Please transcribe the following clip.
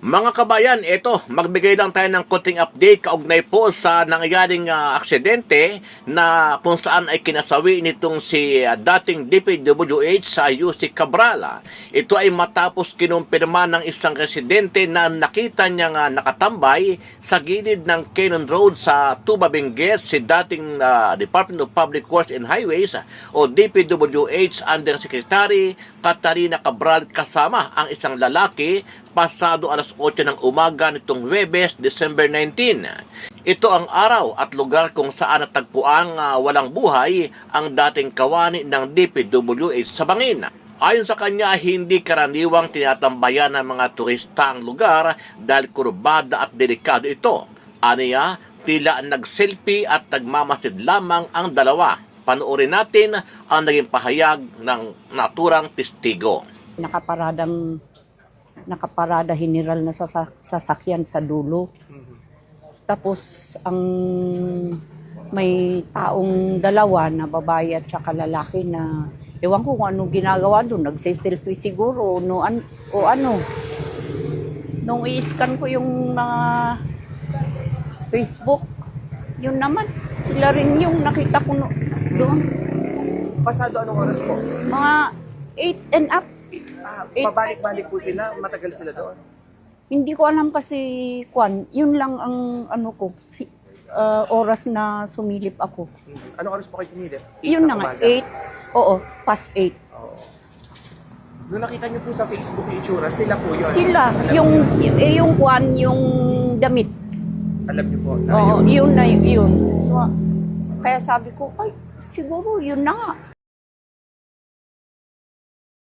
Mga kabayan, eto, magbigay lang tayo ng konting update kaugnay po sa nangyayaring aksidente na kung saan ay kinasawi nitong si dating DPWH sa UC Cabral. Ito ay matapos kinumpirma ng isang residente na nakita niyang nakatambay sa gilid ng Cannon Road sa Tuba Benguet si dating Department of Public Works and Highways o DPWH Undersecretary Catarina Cabral kasama ang isang lalaki pasado alas 8 ng umaga nitong Huwebes, December 19. Ito ang araw at lugar kung saan natagpuang walang buhay ang dating kawani ng DPWH sa Bangin. Ayon sa kanya, hindi karaniwang tinatambayan ng mga turista ang lugar dahil kurbada at delikado ito. Aniya, tila nag-selfie at nagmamasid lamang ang dalawa. Panoorin natin ang naging pahayag ng naturang testigo. Nakaparada general na sasakyan sa dulo. Tapos ang may taong dalawa na babae at saka lalaki na ewan ko kung anong ginagawa doon, nagse-selfie siguro o ano. Nung i-scan ko yung mga Facebook, yun naman, sila rin yung nakita ko doon. Pasado anong oras po? Mga 8 and up. Pabalik-balik po sila, matagal sila doon. Hindi ko alam kasi, yun lang ang oras na sumilip ako. Anong oras po kayo sumilip? Yun na nga, 8, past 8. Oo. Nung nakita niyo po sa Facebook yung itsura, sila po yun? Sila, yung damit. Alam niyo po? Oo, yun na yun. So, kaya sabi ko, ay, siguro yun na nga.